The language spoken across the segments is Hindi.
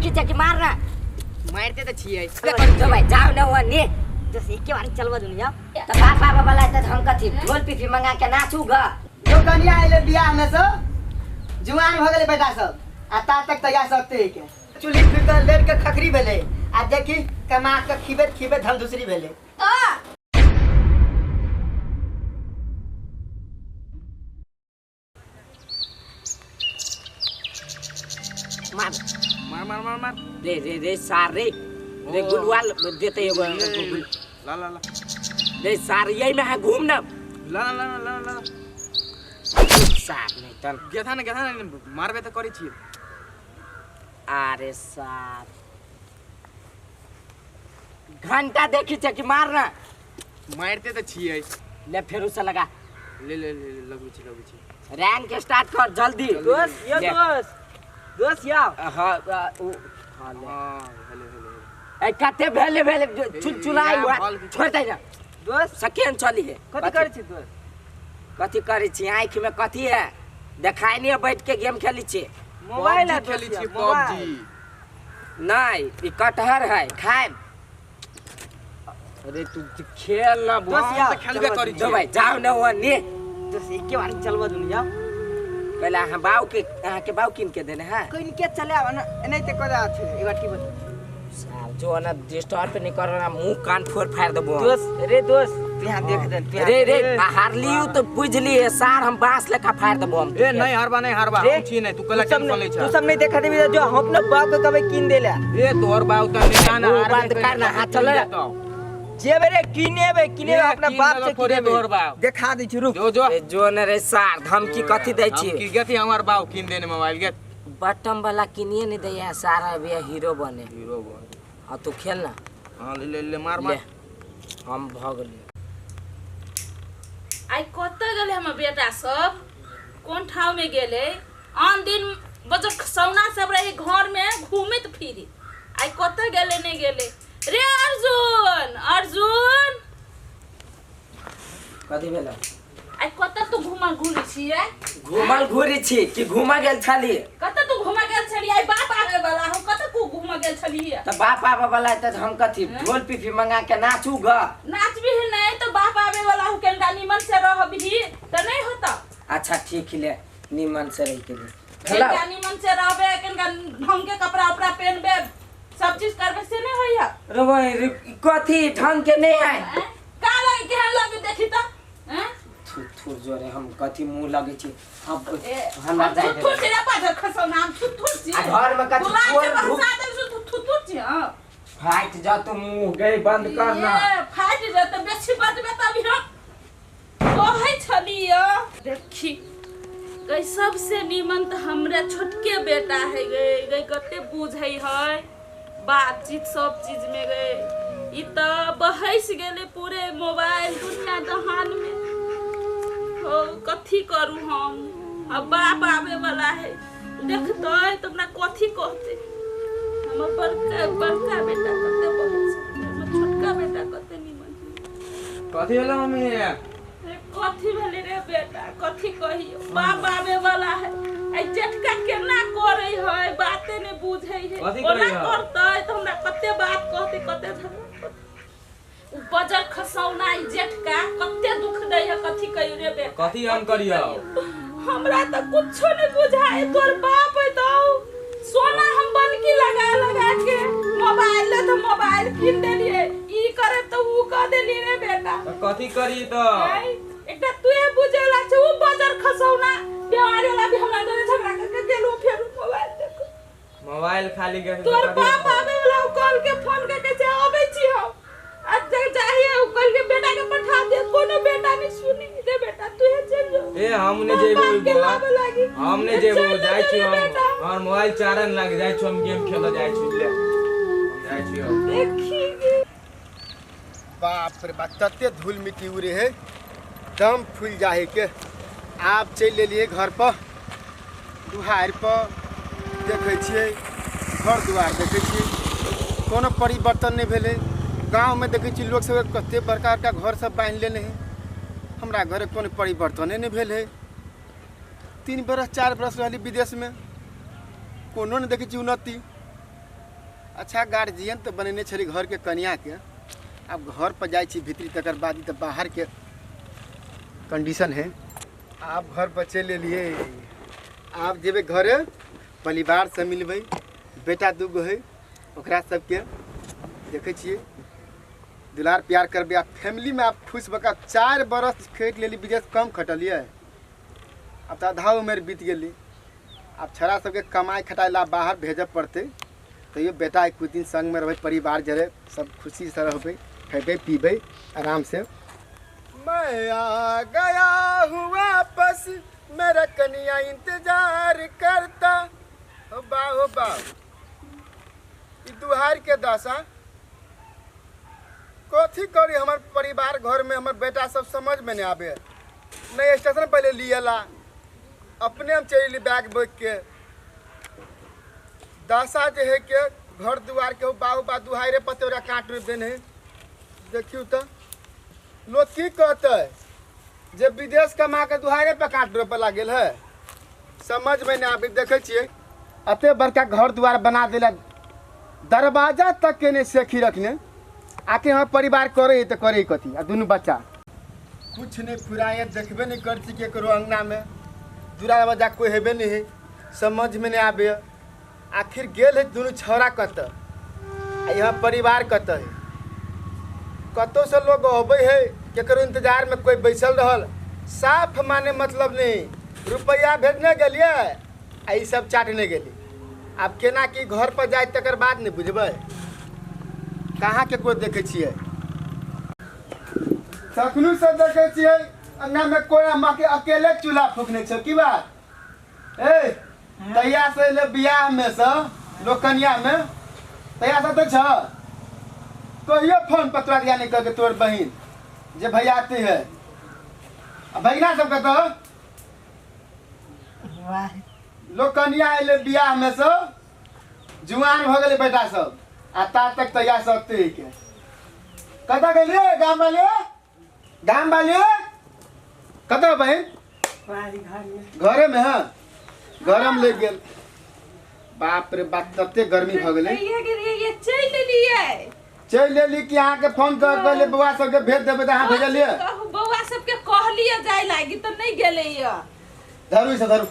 देखी कि मारना मारते तो छियै तो भाई जाओ न वने जस एके बार चलवा दुन जाओ त बाबा वाला त हम कथि ढोल पिफी मंगा के नाचू ग जो कन्या आइले बियाह में से जुआन भ गेले बेटा सब आ ता तक तैयार सकते के चुल्ही फिर लेट के खखरी भेले आ देखी कमा के खिबे धम दूसरी भेले मार रे सार रे गुलवाल देते एगो ला रे सार यही में घूम ना ला सार नहीं तन गेथा ना मारबे त करै छियै अरे सार घंटा देखी कि मारना मारते त छियै ले फेर उसे लगा ले लगबै छी रैंक स्टार्ट कर जल्दी दोस्त या हां हेलो ए कते भेले चुलचुलाई हुआ छोड़ दे ना दोस्त सेकेंड चली है कथि करै छी दोस्त कथि करै छी आंख में कथि है देखाई नहीं बैठ के गेम खेली छी मोबाइल खेली छी पबजी नहीं ई कटहर है खाए अरे तू खेल ना दोस्त यार खेलबे करी जो भाई जाओ ना वने दोस्त एके बार चलवा दुन जाओ पहले हां के बाऊ किन के देने है कोई के चले आवा ना एनैते करे आछे एक बार की बता साल जो ना डिस्टर्ब नहीं करना मुंह कान फोड़ फाड़ देबो दोस्त तू यहां देख दे रे हारलियो तो बुझली है सार हम बांस लेखा फाड़ देबो हम ए नहीं हारबा हम छी नहीं तू कला टेंशन ले छ तू सब नहीं देखा देबी जो हम अपने बाप के कबे किन देला ए तोर बाऊ त निकाना हार बंद करना हाथ चले जेबे रे किने अपना बाप से किने तोर बाऊ देखा दै छी रुक जो न रे सार धमकी कथि दै छी की गति हमर बाऊ किन देने मोबाइल के बटन वाला किनिए नहीं दैया सारा अभी हीरो बने हां तू खेल ना हां ले मार हम भगली आई कत गेले हम बेटा सब कोन ठाव में गेले आन दिन बजक सौना सब रही घर में घूमत फिरी आई कत गेले नहीं गेले रे अर्जुन कथि भेला आई कत तू घुमल घुरी छी रे घुमल घुरी छी कि घुमा गेल छली कत तू घुमा गेल छली आई बाप आवे वाला हम कत तू घुमा गेल छली त बाप आवे वाला त हम कथि ढोल पिफी मंगा के नाचू ग नाचबी नहीं तो बाप आवे वाला हूं केनका निमन से रहबी त नहीं होता अच्छा ठीक ले निमन से रह के केनका निमन से रहबे केनका ढंग के कपड़ा उपड़ा पहनबे सब चीज करबे से नहीं होइया रे कथि ढंग के नहीं है का लगे केहन लगे देखी त हैं थुर जोरे हम कथि मुंह लगे छी अब हमरा जाय दे थुर तेरा पाछर खसो नाम थुर छी घर में कथि छोड़ थुर छी हां फाइट जा तू मुंह गई बंद करना ये फाइट जा त बेसी बात बता भी हम कहै छलिए देखी गई सबसे निमन त हमरे छोटके बेटा है गई कते बुझै है बातचीत सब चीज में गए ई त बहस गेले पूरे मोबाइल दुनिया जहान में हो कथी करू हम अब बाप आवे वाला है देखतो तुमरा कथी कहते हमर बड़का बेटा कते बहस हमर छोटका बेटा कते निमन कथि होला मम्मी कथी भेले रे बेटा कथी कहियो बाप आवे वाला है आई जेठका केना करे है बाते ने बुझै है ओना करतै त हमरा कते बात कहते कते बजर खसौना आई जेठका कते दुख दै है कथी कहियो रे बेटा कथि हम करियो हमरा त कुछो नै बुझाए तोर बाप है तो सोना हम बनकी लगा के मोबाइल ले तो मोबाइल किन देलिए ई करे तो ऊ क देली रे बेटा कथि करी तो एकटा तुए बुझेला छ ऊ बजर खसौना बेवारी वाला भी हमरा दे झगड़ा करके गेलो फेर मोबाइल देखो मोबाइल खाली के तोर बाप आवे वाला कॉल के फोन करके से आबै छी हम आज तक चाहिए ऊ कल के बेटा के पठा दे कोनो बेटा नहीं सुनी रे बेटा तू हे चल जो ए हमने जेबो हमने जेबो जाय छी हम और मोबाइल चारन लग जाय छी हम गेम खेल जाय छी ले जाय छी देखी बाप रे बाप तते धूल मिट्टी उड़े है दम फूल जाए के आप चल लेलिए घर पर दुहार पर देखे छिए घर दुआर देखे छिए कोनो परिवर्तन नहीं भेले गांव में देखे छी लोग सब कते प्रकार का घर सब बांध लेने हैं हमरा घरे कोनो परिवर्तन नहीं भेल है 3 बरस 4 बरस रहली विदेश में कोनो नहीं देखे छी उन्नति अच्छा गार्जियन तो बनेने छली घर के कन्या के। अब घर पर जाए छी भीतरी तकर बाद तो बाहर के कंडीशन है। आप घर पर चले लिए, आप जेबे घरे परिवार से मिलबे, बेटा दूगो है ओकरा सबके देखे छिए दुलार प्यार करबे। आप फैमिली में आप खुश बका 4 बरस खेत लेली बिजनेस कम खटलिए, अब तो आधा उम्र बीत गई। अब छड़ा सबके कमाई खटाई ला बाहर भेजे पड़ते, तो ये बेटा कुछ दिन संग में रहे, परिवार जरे सब खुशी से रहे, खेबे पीबे आराम से। मैं आ गया हूँ वापस, मेरा कन्या इंतजार करता। हो बा दुहार के दशा कथी करी, हमार परिवार घर में हमार बेटा सब समझ में नहीं आवे। नहीं स्टेशन पहले लियला, अपने हम चली बैग बैग के दशा जो है के घर दुआर के बा दुहारे पतोरा काट देने। देखियो तो लोग की कहते जब विदेश कमा के दुहारे पे काट रोपे लागल है, समझ में नहीं आवे। देखे छिए अते बड़का घर द्वार बना दिला, दरवाजा तक के नहीं सेखी रखने। आके हम परिवार करे तो करे कथी, आ दोनों बच्चा कुछ नहीं फुराए, देखबे नहीं कर के करो अंगना में दूरा बजा कोई हेबे नहीं है, समझ में नहीं आवे। आखिर गेल है दोनों छौरा कत, यहाँ परिवार कत है, कतों से लोग अबे है केकरो इंतजार में कोई बैसल रहल, साफ माने मतलब नहीं। रुपया भेजने गलिए आ ई सब चाटने गेली। अब केना कि घर पर जाए तकर बाद नहीं बुझबे, कहाँ के कोई देखे छिए। सखनू से देखे छिए अंगना में कोई अम्मा के अकेले चूल्हा फूकने छ की बात ए तैया से ले बियाह में से लोकनिया में तैया से तो छ कहियो फोन पतरा दिया नहीं करके तोर बहन जे भैया आती है। अब भैया सब कहता लोकनिया आइले बियाह में से जुआन हो गए बेटा सब, आ ता तक तैया सकते के कता गेलिए गांव वाले कता बहन घरे में है, घर में ले गेल। बाप रे बाप तते गर्मी भ गेले, चल लेली कि अहाँ के फोन कर कहले बउआ सबके भेज देबे त अहाँ भेजलिए। बउआ सबके कहलिए जाय लागी त नहीं गेले य। धरू से धरू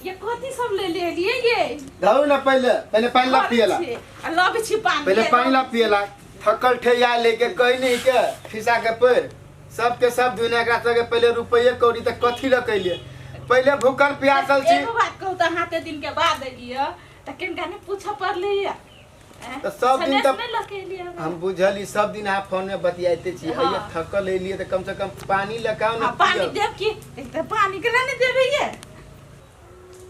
ये कथी सब ले लिए ये धरू ना, पहले पानी ला पियला, लब छी पानी, पहले पानी ला पियला। थकल ठेया लेके कहीं नहीं के खिसा के पैर सबके सब दुनिया एकरा सबके पहले रुपये कौड़ी तक कथी ल कैलिए, पहले भूखल प्यासल छी। एगो बात कहू त हाथे दिन के बाद एलिए त किनका ने पूछा पड़ले य। तो सब दिन तक हम बुझली सब दिन आप फोन में बतियाते छी। हाँ। ये थकल एलिए तो कम से कम पानी लगाओ ना। पानी देव की त पानी के नहीं देबे ये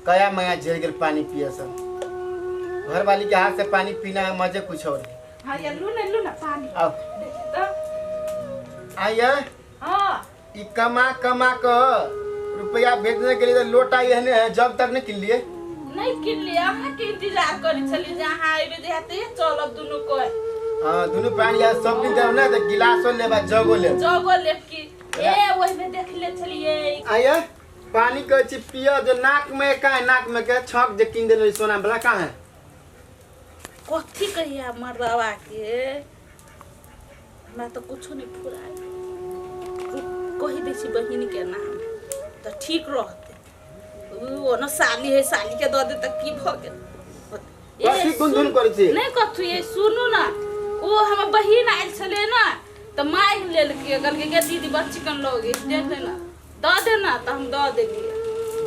कया मया झेल गेल पानी पिए सब। घर वाली के हाथ से पानी पीना है मजे कुछ और। हां ये लू ना पानी आओ तो आइए। हां ई कमा क रुपया भेजने के लिए तो लोटा यहने है, जब तक नहीं किन लिए नहीं किन लिया। हम के इंतजार करी चली जहां आइबे देहते चलब दुनु को। हां दोनों पानी आ सब दिन देव ना तो गिलासो लेबा जगो ले की ए ओइ में देख ले चलिए। आइए पानी के छी पियो जो नाक में का है, नाक में के छक जे किन देले सोना वाला का है कथी कहिया मरवा के मैं तो कुछ नहीं फुराए कही देसी बहिन के नाम तो ठीक रहते। ओ न साली है, साली के दे तक की भ गेल कथी गुनगुन करै छी नहीं कथु ये सुनू ना। ओ हम बहिन आइल छले ना तो माइक लेल के गल के दीदी बड़ चिकन लोगे दे देना द देना तो हम द देलिए।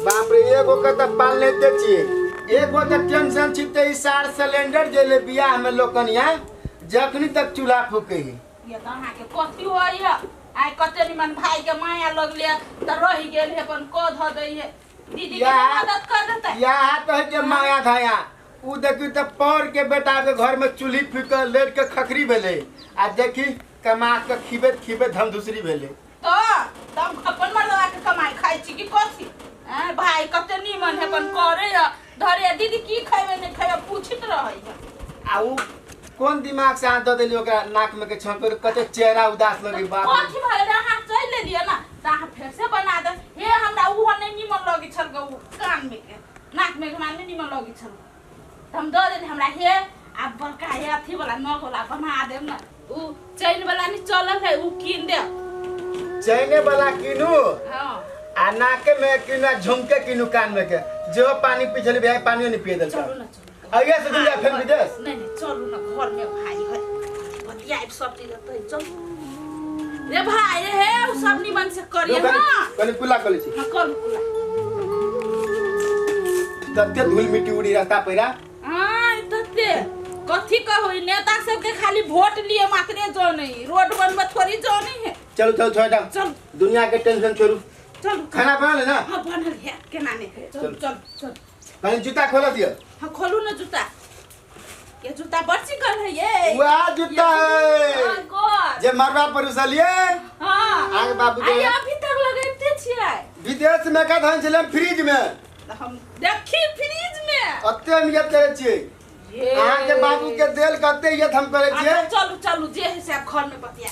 बाप रे एगो के त पाल लेते छी, एगो त टेंशन छी ते ई सार सिलेंडर जेले बियाह में लोकनिया जखनी तक चूल्हा फूके है। ये त अहाँ के कथी होइया आइ कते निमन भाई के माया लगले त रहि गेल है अपन को ध दई है दीदी के मदद कर देता या तो है के माया धाया उ देखी त पर के बेटा के घर में चूल्ही फूक लेट के खखरी भेले आ देखी कमा के खिबे हम दूसरी भेले। तो तब अपन मरवा के कमाई खाइ छी कि कथी भाई कते निमन है अपन करे धरे दीदी की खाइबे नहीं खाइबे पूछित रहै है। आ उ कौन दिमाग से हाथ द देली ओकरा नाक में के छक कते चेहरा उदास लगे। बाप कथी भले हाथ चल ले लिया ना त हाथ फिर से बना दे हे हमरा उ नहीं निमन लगी छल गो कान में के नाक में के माने निमन लगी छल हम द दे हमरा हे अब बड़का ये अथी वाला न होला बना देम ना उ चैन वाला नहीं चलल है उ कीन दे चैने वाला किनू हां आ नाके में किना झुमके किनू कान में के जो पानी पिछले भी पानी नहीं पिए देलता चलो ना चलो आइए से दुनिया फिर विदेश नहीं नहीं चलो ना घर में भाई है बतिया सब चीज तो चल रे भाई हे उ सब निमन से करिए हां कने कुला कले छी हां कर कुला तत्ते धूल मिट्टी उड़ी रहता पैरा हां तत्ते कथी कहू नेता सब के खाली वोट लिए मात्रे जो नहीं रोड बनबे थोड़ी जो नहीं है चलो चलो छोड़ चल दुनिया के टेंशन छोड़ू चल खाना बना ले ना हां बनल है केना नहीं चल चल चल पहले जूता खोल दियो हां खोलू ना जूता ये जूता बच्ची कल है ये वाह जूता है हां गॉड जे मरवा पर उसलिए हां आगे बाबू आई के अभी तक लगाते छियै विदेश में का धन छले फ्रिज में हम देखी फ्रिज में अत्ते हम ये करे छियै ये अहाँ के बाबू के देल कते ये हम करे छियै चलू चलू जे है से घर में बतिया